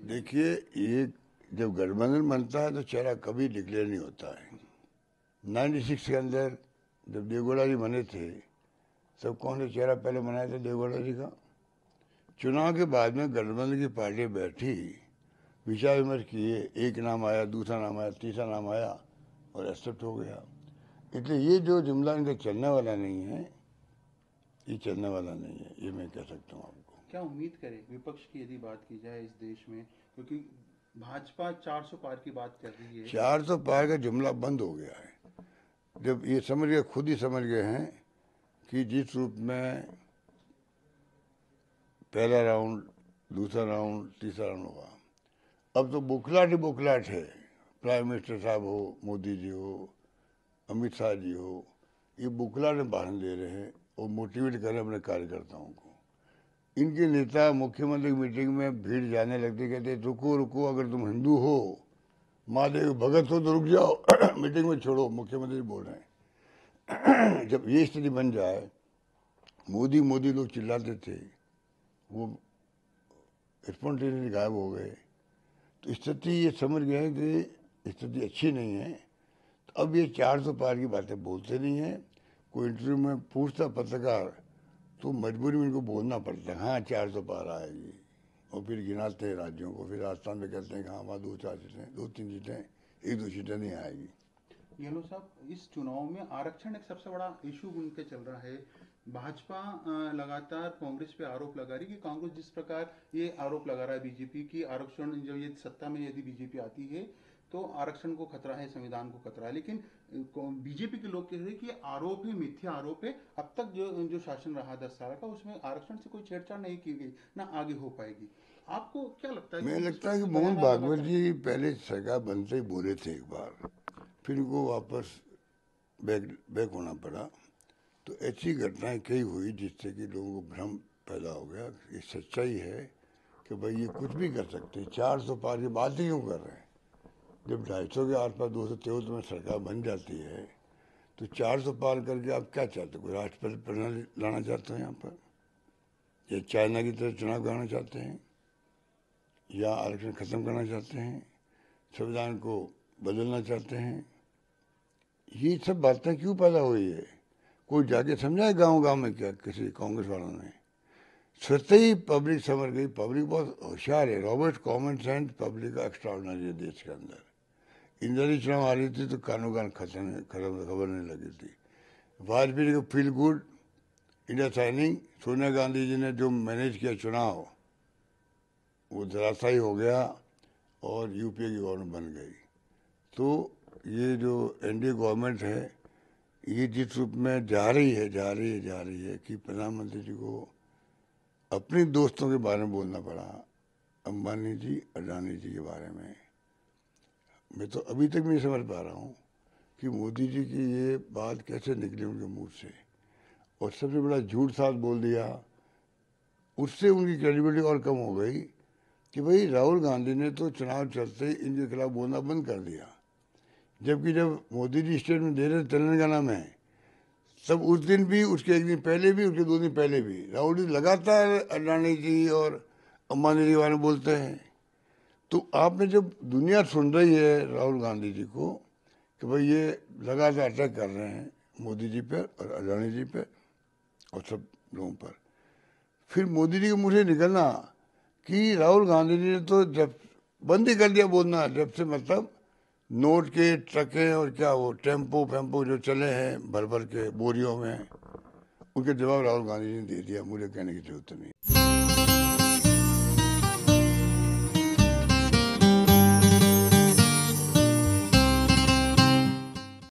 देखिए, ये जब गठबंधन बनता है तो चेहरा कभी डिक्लेयर नहीं होता है। 96 के अंदर जब देवगौड़ा जी बने थे, सब कौन सा चेहरा पहले बनाया था देवगौड़ा जी का। चुनाव के बाद में गठबंधन की पार्टी बैठी, विचार विमर्श किए, एक नाम आया, दूसरा नाम आया, तीसरा नाम आया और एक्सेप्ट हो गया। इसलिए ये जो जुमला इनका चलने वाला नहीं है, ये चलने वाला नहीं है, ये मैं कह सकता हूँ आपको। क्या उम्मीद करें विपक्ष की यदि बात की जाए इस देश में, क्योंकि भाजपा 400 पार की बात कर रही है। 400 पार का जुमला बंद हो गया है। जब ये समझ गए, खुद ही समझ गए हैं कि जिस रूप में पहला राउंड, दूसरा राउंड, तीसरा राउंड होगा, अब तो बुखलाट ही बुखलाट है। प्राइम मिनिस्टर साहब हो, मोदी जी हो, अमित शाह जी हो, ये बुखलाट में भाषण दे रहे हैं और मोटिवेट कर रहे हैं अपने कार्यकर्ताओं को। इनके नेता मुख्यमंत्री की मीटिंग में भीड़ जाने लगती, कहते रुको रुको, अगर तुम हिंदू हो, महादेव भगत हो तो रुक जाओ मीटिंग में छोड़ो, मुख्यमंत्री बोल रहे हैं। जब ये स्थिति बन जाए, मोदी मोदी लोग चिल्लाते थे, वो स्पॉन्टेनियसली गायब हो गए, तो स्थिति ये समझ गए कि स्थिति अच्छी नहीं है। तो अब ये 400 पार की बातें बोलते नहीं हैं। कोई इंटरव्यू में पूछता पत्रकार तो मजबूरी में इनको बोलना पड़ता है, हाँ 400 पार आएगी, और फिर गिनाते हैं राज्यों को, फिर राजस्थान में कहते हैं कि हाँ वहाँ 2-4 सीटें, 2-3 सीटें, 1-2 सीटें नहीं आएगी। येलो साहब, इस चुनाव में आरक्षण एक सबसे बड़ा इशू बन के चल रहा है। भाजपा लगातार कांग्रेस पे आरोप लगा रही है कि कांग्रेस जिस प्रकार ये आरोप लगा रहा है बीजेपी की, आरक्षण जब ये सत्ता में यदि बीजेपी आती है तो आरक्षण को खतरा है, संविधान को खतरा है। लेकिन बीजेपी के लोग कह रहे हैं कि आरोप है, मिथ्या आरोप है। अब तक जो जो शासन रहा 10 साल का, उसमें आरक्षण से कोई छेड़छाड़ नहीं की गई, ना आगे हो पाएगी। आपको क्या लगता है मुझे कि जिस लगता तरह है कि से मोहन बयान भागवत लगातार। जी पहले सरकार बनते ही बोले थे एक बार, फिर उनको वापस बैक होना पड़ा। तो ऐसी घटनाएं कई हुई जिससे कि लोगों को भ्रम पैदा हो गया। ये सच्चाई है कि भाई ये कुछ भी कर सकते हैं। 400 पार की बात ही क्यों कर रहे हैं? जब 250 के आसपास 223 में सरकार बन जाती है, तो 400 पार करके आप क्या चाहते हो? कोई राष्ट्रपति प्रणाली लाना चाहते हैं यहाँ पर, या चाइना की तरह चुनाव कराना चाहते हैं, या आरक्षण खत्म करना चाहते हैं, संविधान को बदलना चाहते हैं? ये सब बातें क्यों पैदा हुई है? कोई जाके समझाए गांव गांव में? क्या किसी कांग्रेस वालों ने? स्वतः ही पब्लिक समझ गई। पब्लिक बहुत होशियार है। रॉबर्ट कॉमन सेंस पब्लिक का एक्स्ट्रा ऑर्डिनरी है देश के अंदर। इंदिरा चुनाव आ रही थी तो कानों कान खत्म खबर नहीं लगी थी। वाजपेयी को feel good India shining, Sonia Gandhi ji ने जो मैनेज किया चुनाव, वो धराशायी हो गया और यूपीए की गवर्नमेंट बन गई। तो ये जो एनडीए गवर्नमेंट है, ये जिस रूप में जा रही है कि प्रधानमंत्री जी को अपने दोस्तों के बारे में बोलना पड़ा, अंबानी जी, अडानी जी के बारे में। मैं तो अभी तक नहीं समझ पा रहा हूँ कि मोदी जी की ये बात कैसे निकली उनके मुंह से। और सबसे बड़ा झूठ साथ बोल दिया, उससे उनकी क्रेडिबिलिटी और कम हो गई कि भाई राहुल गांधी ने तो चुनाव चलते ही इनके खिलाफ बोलना बंद कर दिया। जबकि जब मोदी जी स्टेटमेंट दे रहे थे तेलंगाना में, तब उस दिन भी, उसके एक दिन पहले भी, उसके 2 दिन पहले भी राहुल जी लगातार अडानी जी और अंबानी जी वाले बोलते हैं। तो आपने जब दुनिया सुन रही है राहुल गांधी जी को कि भाई ये लगातार अटैक कर रहे हैं मोदी जी पर और अडानी जी पर और सब लोगों पर, फिर मोदी जी के मुंह से निकलना कि राहुल गांधी जी ने तो जब बंद ही कर दिया बोलना, जब से मतलब नोट के ट्रकें और क्या वो टेम्पो फेम्पो जो चले हैं भर भर के बोरियों में, उनके जवाब राहुल गांधी जी ने दे दिया। मुझे कहने की जरूरत नहीं।